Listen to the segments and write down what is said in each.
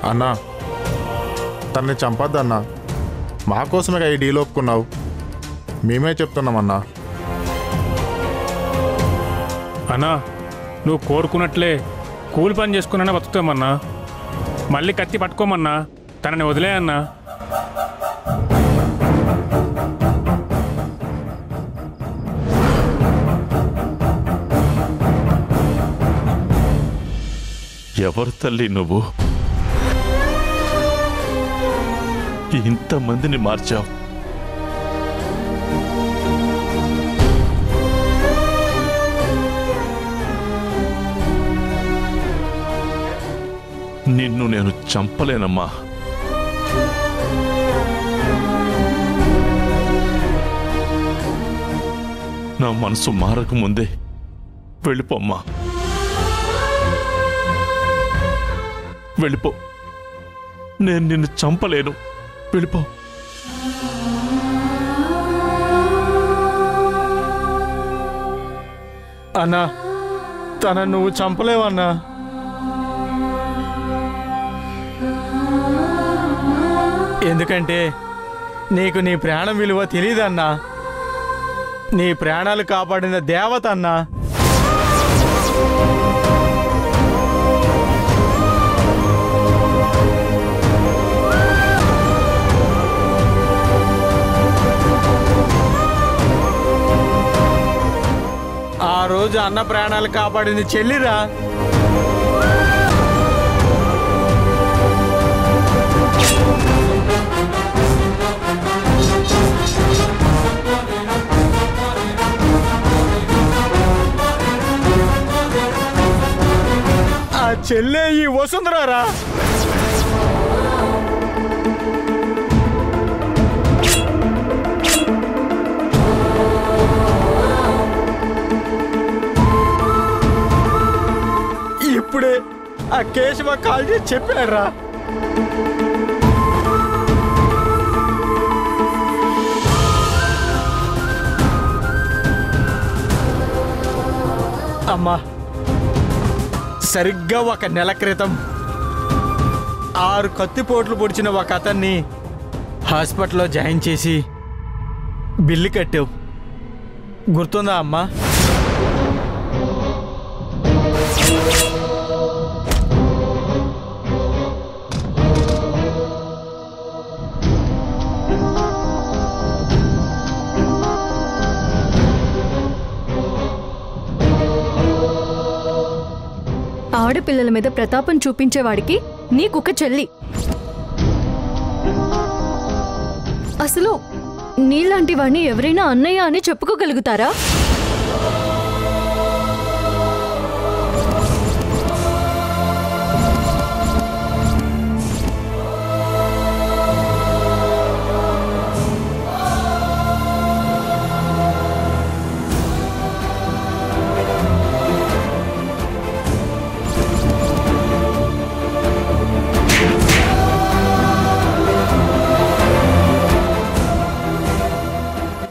అన్నా తనని చంపొద్దన్నా, మా కోసమే ఈ డీల్ ఒప్పుకున్నావు. మేమే చెప్తున్నామన్నా. అన్నా నువ్వు కోరుకున్నట్లే కూలి పని చేసుకున్నా బతుకుతామన్నా. మళ్ళీ కత్తి పట్టుకోమన్నా, తనని వదిలే అన్నా. ఎవరు తల్లి నువ్వు? ఇంతమందిని మార్చావు. నిన్ను నేను చంపలేనమ్మా. నా మనసు మారకముందే వెళ్ళిపోమ్మా, వెళ్ళిపో. నేను నిన్ను చంపలేను, వెళ్ళిపో. అన్నా తన నువ్వు చంపలేవన్నా. ఎందుకంటే నీకు నీ ప్రాణం విలువ తెలీదన్నా. నీ ప్రాణాలు కాపాడిన దేవత అన్నా. ఆ రోజు అన్న ప్రాణాలు కాపాడింది చెల్లిరా. ఆ చెల్లె ఈ వసుంధరారా. ఇప్పుడే ఆ కేశవ కాల్ చేసి చెప్పారా. అమ్మా సరిగ్గా 1 నెల క్రితం 6 కత్తిపోట్లు పొడిచిన ఒక అతన్ని హాస్పిటల్లో జాయిన్ చేసి బిల్లు కట్టావు, గుర్తుందా అమ్మా? ఆడపిల్లల మీద ప్రతాపం చూపించేవాడికి నీకొక చెల్లి. అసలు నీలాంటి వాడిని ఎవరైనా అన్నయ్య అని చెప్పుకోగలుగుతారా?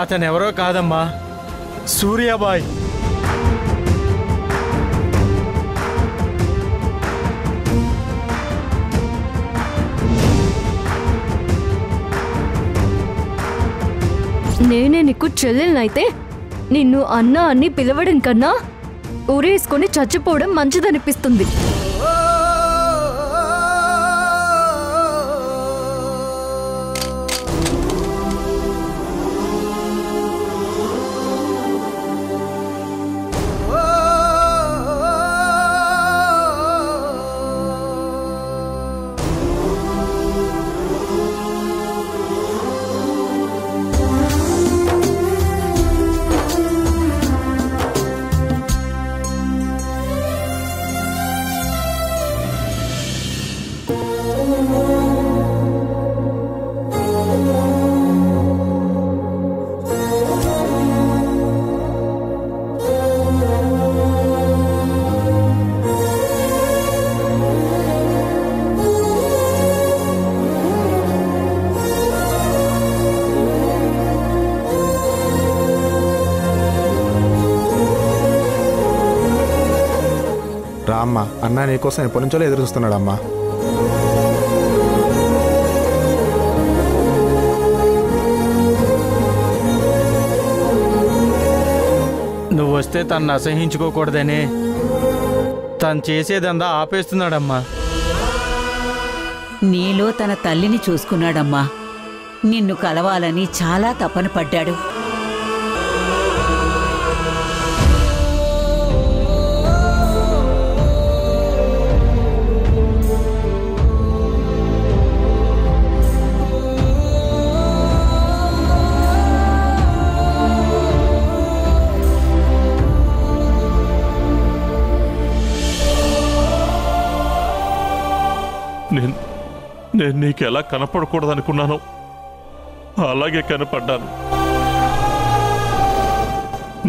అతను ఎవరో కాదమ్మా, సూర్యాబాయ్. నేనే నీకు చెల్లెలనైతే నిన్ను అన్న అని పిలవడం కన్నా ఊరేసుకొని చచ్చిపోవడం మంచిదనిపిస్తుంది. అమ్మ, అన్న నీకోసం ఎప్పటి నుంచో ఎదురు చూస్తున్నాడమ్మా. నువ్వు వస్తే తను అసహించుకోకూడదని తను చేసేదంతా ఆపేస్తున్నాడమ్మా. నీలో తన తల్లిని చూసుకున్నాడమ్మా. నిన్ను కలవాలని చాలా తపన పడ్డాడు. నేను నీకు ఎలా కనపడకూడదనుకున్నానో అలాగే కనపడ్డాను.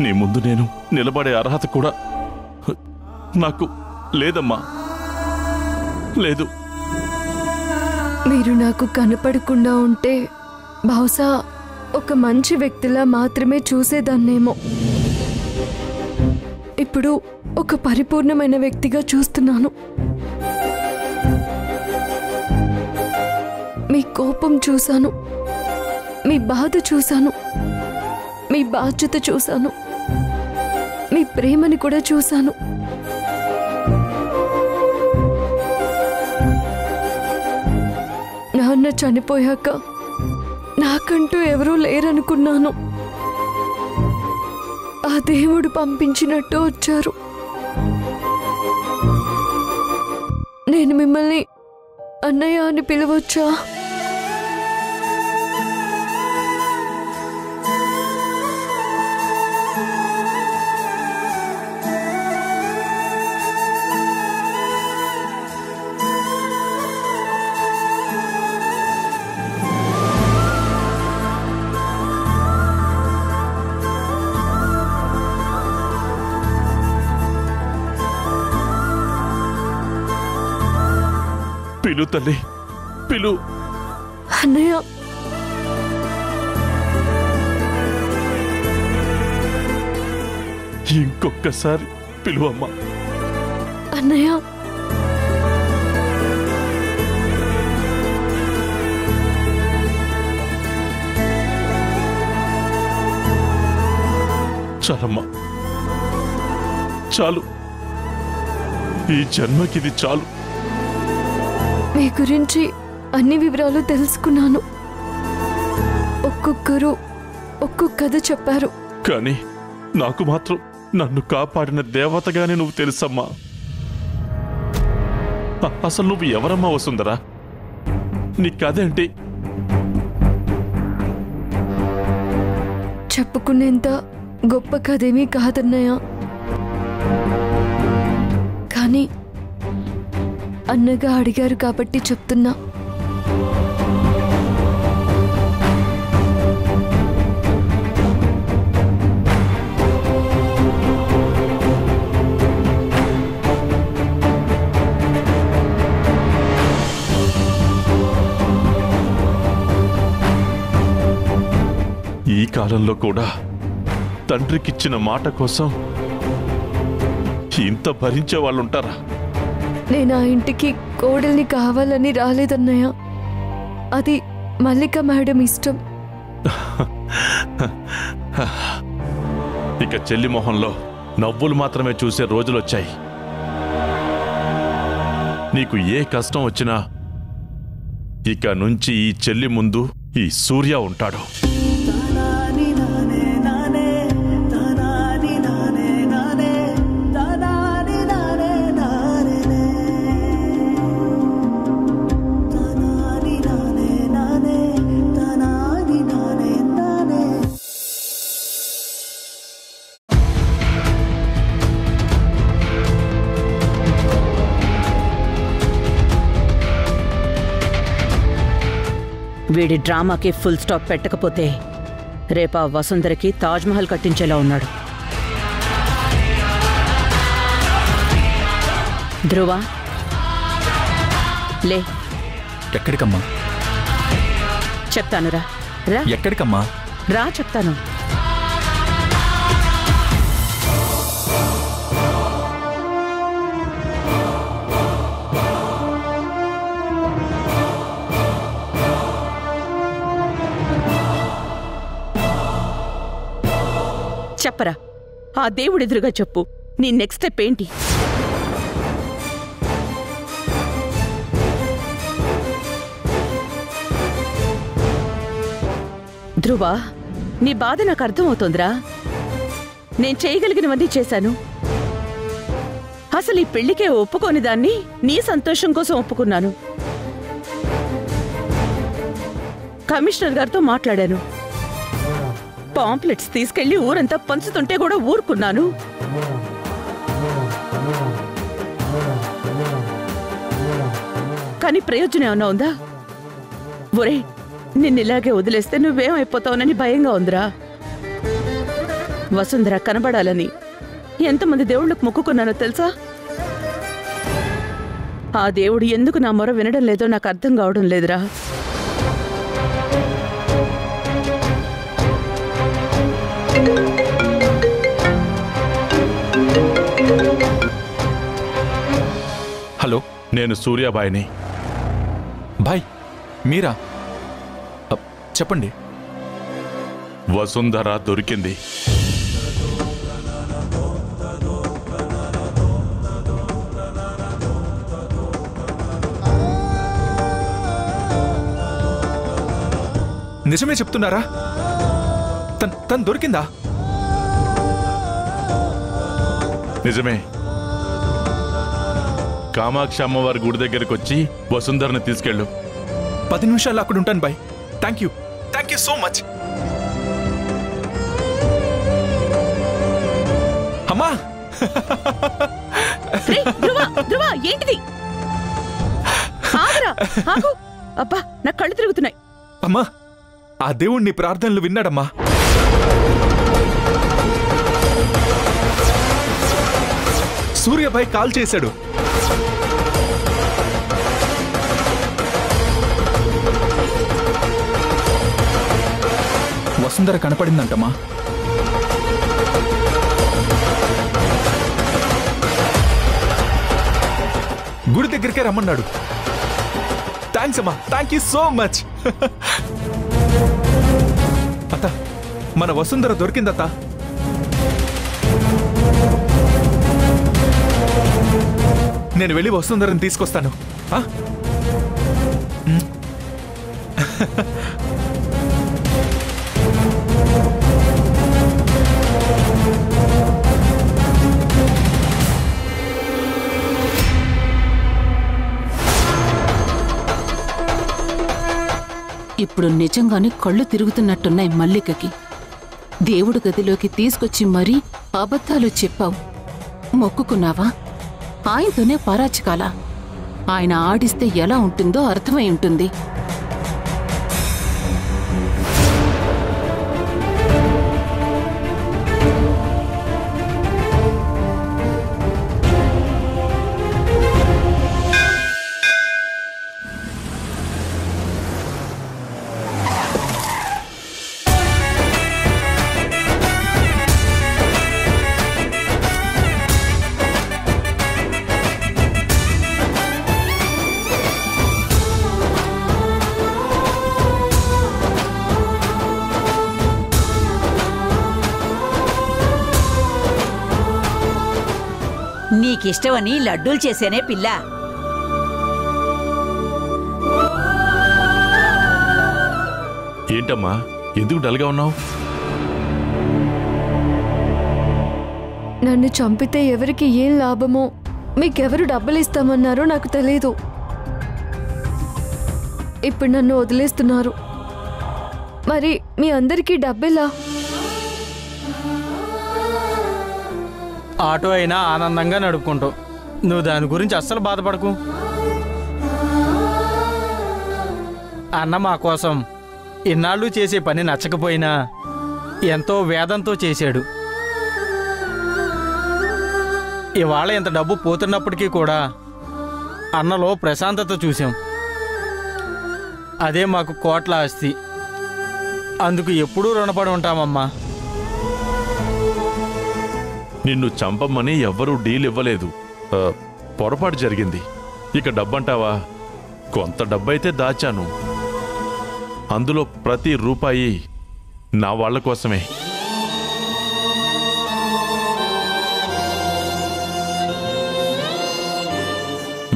నీ ముందు నేను నిలబడే అర్హత కూడా నాకు లేదమ్మా, లేదు. మీరు నాకు కనపడకుండా ఉంటే బహుశా ఒక మంచి వ్యక్తిలా మాత్రమే చూసేదాన్నేమో. ఇప్పుడు ఒక పరిపూర్ణమైన వ్యక్తిగా చూస్తున్నాను. మీ కోపం చూశాను, మీ బాధ చూశాను, మీ బాధ్యత చూశాను, మీ ప్రేమని కూడా చూశాను. నాన్న చనిపోయాక నాకంటూ ఎవరూ లేరనుకున్నాను. ఆ దేవుడు పంపించినట్టు వచ్చారు. నేను మిమ్మల్ని అన్నయ్య అని పిలవచ్చా? పిలు తల్లి, పిలు. అన్నయ్య, ఇంకొక్కసారి పిలువమ్మా. అన్నయ్య, చాలమ్మా, చాలు. ఈ జన్మకిది చాలు. మీ గురించి అన్ని వివరాలు తెలుసుకున్నాను. ఒక్కొక్కరు ఒక్కొక్క కథ చెప్పారు. కానీ నాకు మాత్రం నన్ను కాపాడిన దేవతగానే నువ్వు తెలుసమ్మా. అసలు నువ్వు ఎవరమ్మా వసుందరా? నీ కథ ఏంటి? చెప్పుకునేంత గొప్ప కథేమీ కాదన్నయ్య. కానీ అన్నగా అడిగారు కాబట్టి చెప్తున్నా. ఈ కాలంలో కూడా తండ్రికిచ్చిన మాట కోసం ఇంత భరించే వాళ్ళుంటారా? నేను ఆ ఇంటికి కోడల్ని కావాలని రాలేదన్నయ్య. అది మల్లిక మేడం ఇష్టం. ఇక చెల్లి మొహంలో నవ్వులు మాత్రమే చూసే రోజులొచ్చాయి. నీకు ఏ కష్టం వచ్చినా ఇక నుంచి ఈ చెల్లి ముందు ఈ సూర్య ఉంటాడు. వీడి డ్రామాకి ఫుల్ స్టాప్ పెట్టకపోతే రేపా వసుంధరకి తాజ్మహల్ కట్టించేలా ఉన్నాడు. ధ్రువ, లే. ఎక్కడికమ్మా? చెప్తానురా. రా. ఎక్కడికమ్మా? రా చెప్తాను. చెప్పరా, ఆ దేవుడెదురుగా చెప్పు, నీ నెక్స్ట్ స్టెప్ ఏంటి? ధ్రువ, నీ బాధ నాకు అర్థమవుతోందిరా. నేను చేయగలిగినవన్నీ చేశాను. అసలు ఈ పెళ్లికే ఒప్పుకోని దాన్ని నీ సంతోషం కోసం ఒప్పుకున్నాను. కమిషనర్ గారితో మాట్లాడాను. పాంప్లెట్స్ తీసుకెళ్లి ఊరంతా పంచుతుంటే కూడా ఊరుకున్నాను. కానీ ప్రయోజనం ఏమన్నా ఉందా? ఒరే, నిన్నిలాగే వదిలేస్తే నువ్వేమైపోతావునని భయంగా ఉందిరా. వసుంధర కనబడాలని ఎంతమంది దేవుళ్ళకు మొక్కుకున్నానో తెలుసా? ఆ దేవుడు ఎందుకు నా మొర వినడం లేదో నాకు అర్థం కావడం లేదురా. హలో, నేను సూర్యాబాయిని. బాయ్, మీరా? చెప్పండి. వసుంధర దొరికింది. నిజమే చెప్తున్నారా? తను దొరికిందా? నిజమే. కామాక్షి అమ్మవారి గుడి దగ్గరికి వచ్చి వసుంధరని తీసుకెళ్ళు. 10 నిమిషాలు అక్కడ ఉంటాను bye. Thank you so much. అమ్మా! ధ్రువ, ఏంటిది? అబ్బా, నా కళ్ళు తిరుగుతున్నాయి. అమ్మా, ఆ దేవుడు నీ ప్రార్థనలు విన్నాడమ్మా. సూర్యభాయ్ కాల్ చేశాడు. వసుంధర కనపడిందంటమ్మా. గుడి దగ్గరికే రమ్మన్నాడు. థ్యాంక్స్ అమ్మా, థ్యాంక్ యూ సో మచ్. అత్త, మన వసుంధర దొరికిందత్త. నేను వెళ్ళి వసుంధరని తీసుకొస్తాను. ఇప్పుడు నిజంగానే కళ్ళు తిరుగుతున్నట్టున్నాయి మల్లికకి. దేవుడు గదిలోకి తీసుకొచ్చి మరీ అబద్ధాలు చెప్పావు. మొక్కుకున్నావా? ఆయనతోనే పరాచికాలా? ఆయన ఆడిస్తే ఎలా ఉంటుందో అర్థమై ఉంటుంది. నీకిష్టమని లడ్డూలు చేసేనే పిల్ల. ఏంటమ్మా, ఎందుకు డల్గా ఉన్నావు? నన్ను చంపితే ఎవరికి ఏం లాభమో, మీకెవరు డబ్బులు ఇస్తామన్నారో నాకు తెలీదు. ఇప్పుడు నన్ను వదిలేస్తున్నారు. మరి మీ అందరికీ డబ్బెలా? ఆటో అయినా ఆనందంగా నడుపుకుంటావు. నువ్వు దాని గురించి అస్సలు బాధపడకు. అన్న మా కోసం ఇన్నాళ్ళు చేసే పని నచ్చకపోయినా ఎంతో వేదంతో చేశాడు. ఇవాళ ఇంత డబ్బు పోతున్నప్పటికీ కూడా అన్నలో ప్రశాంతత చూసాం. అదే మాకు కోట్ల ఆస్తి. అందుకు ఎప్పుడూ రుణపడి ఉంటామమ్మా. నిన్ను చంపమ్మని ఎవ్వరూ డీల్ ఇవ్వలేదు. పొరపాటు జరిగింది. ఇక డబ్బంటావా? కొంత డబ్బైతే దాచాను. అందులో ప్రతి రూపాయి నా వాళ్ళ కోసమే.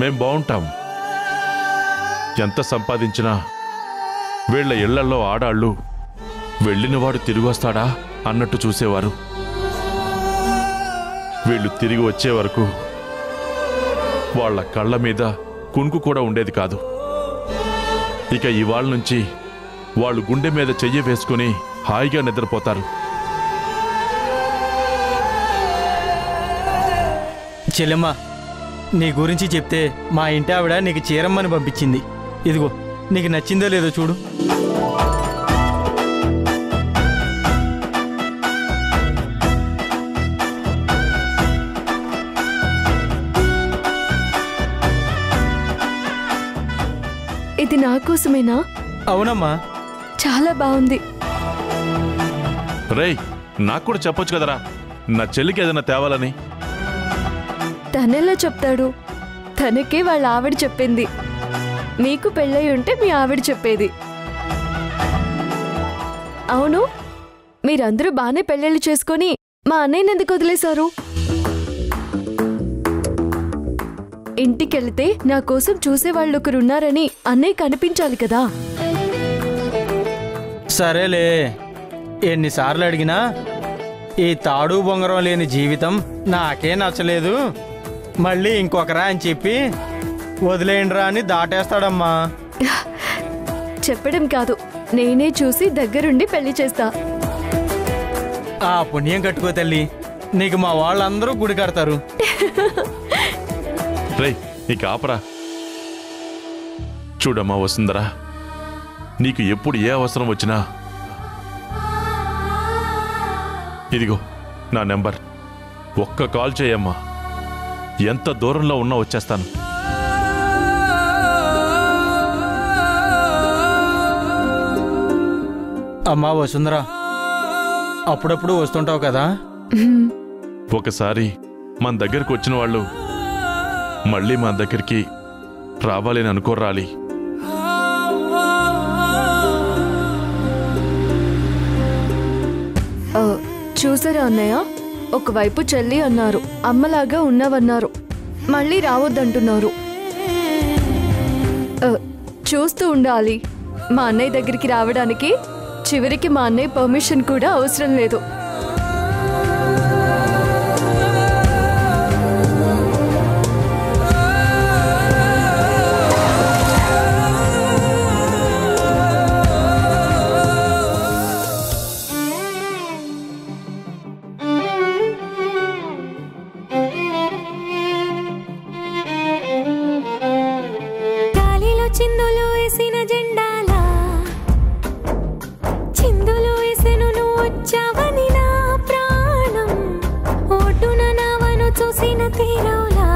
మేం బాగుంటాం. ఎంత సంపాదించినా వీళ్ల ఇళ్లల్లో ఆడాళ్ళు వెళ్ళినవాడు తిరిగి వస్తాడా అన్నట్టు చూసేవారు. వీళ్ళు తిరిగి వచ్చే వరకు వాళ్ళ కళ్ళ మీద కునుకు కూడా ఉండేది కాదు. ఇక ఇవాళ నుంచి వాళ్ళు గుండె మీద చెయ్యి వేసుకుని హాయిగా నిద్రపోతారు. చెల్లెమ్మ, నీ గురించి చెప్తే మా ఇంటి ఆవిడ నీకు చీరమ్మని పంపించింది. ఇదిగో, నీకు నచ్చిందో లేదో చూడు. ఇది నా కోసమేనా? అవునమ్మా. చాలా బాగుంది. రేయ్, నాకు కూడా చెప్పొచ్చు కదరా నా చెల్లికి ఏదైనా తేవాలని. తనెలా చెప్తాడు? తనకే వాళ్ళ ఆవిడ చెప్పింది. మీకు పెళ్ళై ఉంటే మీ ఆవిడ చెప్పేది. అవును, మీరందరూ బాగానే పెళ్ళిళ్ళు చేసుకొని మా అన్నయ్యని ఎందుకు వదిలేశారు? ఇంటికెళ్తే నా కోసం చూసేవాళ్ళు ఒకరున్నారని అన్నయ్య కనిపించాలి కదా. సరేలే, ఎన్నిసార్లు అడిగినా ఈ తాడు బొంగరం లేని జీవితం నాకే నచ్చలేదు, మళ్ళీ ఇంకొకరా అని చెప్పి వదిలేయండిరా అని దాటేస్తాడమ్మా. చెప్పడం కాదు, నేనే చూసి దగ్గరుండి పెళ్లి చేస్తా. ఆ పుణ్యం కట్టుకో తల్లి, నీకు మా వాళ్ళందరూ గుడి కడతారు. రేయ్, నీకు ఆపరా. చూడమ్మా వసుంధరా, నీకు ఎప్పుడు ఏ అవసరం వచ్చినా ఇదిగో నా నెంబర్. ఒక్క కాల్ చేయమ్మా, ఎంత దూరంలో ఉన్నా వచ్చేస్తాను. అమ్మా వసుంధరా, అప్పుడప్పుడు వస్తుంటావు కదా. ఒకసారి మన దగ్గరకు వచ్చిన వాళ్ళు మళ్ళీ మన దగ్గరికి రావాలని అనుకోరాలి. చూసారా అన్నయ్య, ఒకవైపు చెల్లి అన్నారు, అమ్మలాగా ఉన్నావన్నారు, మళ్ళీ రావద్దంటున్నారు. చూస్తూ ఉండాలి. మా అన్నయ్య దగ్గరికి రావడానికి చివరికి మా అన్నయ్య పర్మిషన్ కూడా అవసరం లేదు. చిందులు వేసిన జెండాలా చిందులు వేసెను నువ్వు వచ్చావని నా ప్రాణం ఓటున నావను చూసిన తీరవులా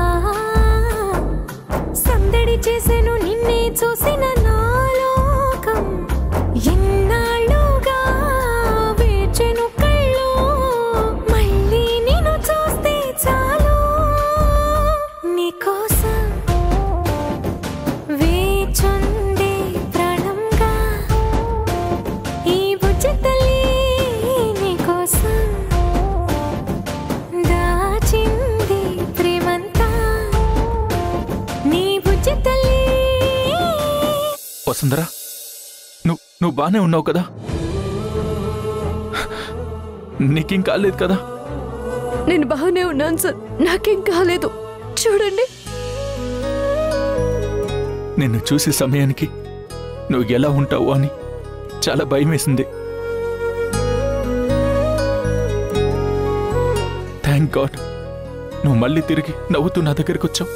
సందడి చేసెను నిన్నే చూసిన నా లోకం ఎన్నాళ్ళుగా వేచెను కళ్ళు మళ్ళీ నిన్ను చూస్తే చాలు నీకోసం వసుంధరా, నువ్వు బానే ఉన్నావు కదా? నీకేం కాలేదు కదా? నేను బాగానే ఉన్నాను సార్, నాకేం కాలేదు. చూడండి, నిన్ను చూసే సమయానికి నువ్వు ఎలా ఉంటావు అని చాలా భయం వేసింది. థ్యాంక్ గాడ్ నువ్వు మళ్ళీ తిరిగి నవ్వుతూ నా దగ్గరికి వచ్చావు.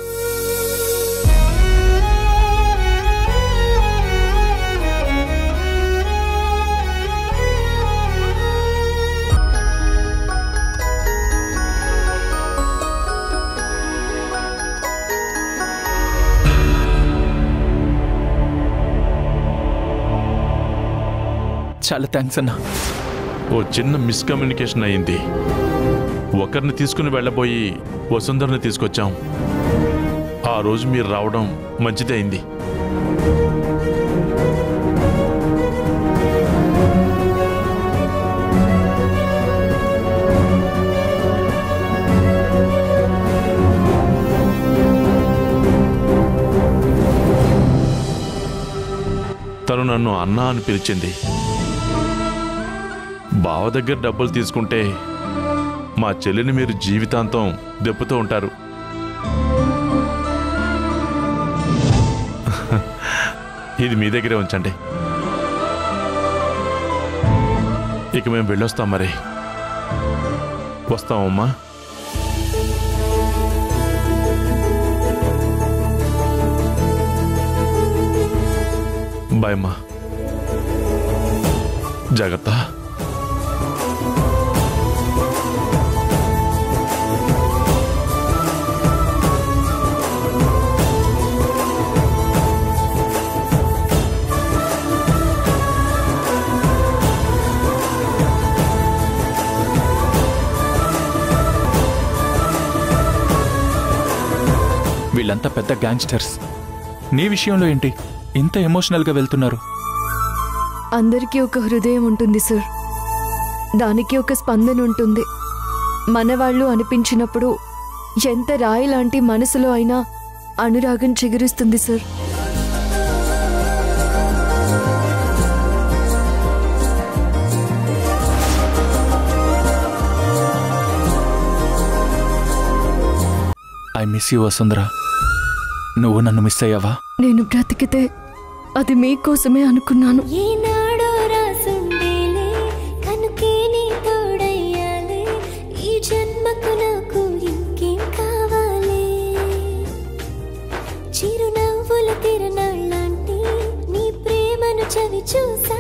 చాలా థ్యాంక్స్ అన్నా. ఓ చిన్న మిస్కమ్యూనికేషన్ అయింది. ఒకరిని తీసుకుని వెళ్ళబోయి వసుంధరని తీసుకొచ్చాం. ఆ రోజు మీరు రావడం మంచిదే అయింది. తను నన్ను అన్నా అని పిలిచింది. బావ దగ్గర డబ్బులు తీసుకుంటే మా చెల్లిని మీరు జీవితాంతం దెప్పుతూ ఉంటారు. ఇది మీ దగ్గరే ఉంచండి. ఇక మేము వెళ్ళొస్తాం. మరి వస్తామమ్మా. బాయ్ అమ్మా. జాగ్రత్త. వీళ్ళంతా పెద్ద గ్యాంగ్స్టర్స్. నీ విషయంలో ఏంటి ఇంత ఎమోషనల్గా వెళ్తున్నారు? అందరికీ ఒక హృదయం ఉంటుంది సార్, దానికి ఒక స్పందన ఉంటుంది. మనవాళ్ళు అనిపించినప్పుడు ఎంత రాయి లాంటి మనసులో అయినా అనురాగం చిగురిస్తుంది సార్. ఐ మిస్ యూ వసుంధరా. నువ్వు నన్ను మిస్ అయ్యావా? నేను బ్రతికితే అది మీకోసమే అనుకున్నాను. ఏనాడో రాసుండేలే కనుకే నీ తోడయ్యాలే, ఈ జన్మకు నాకు ఇంకేం కావాలి. చిరునవ్వుల తిరణాళ్ళంటి నీ ప్రేమను చవి చూసా.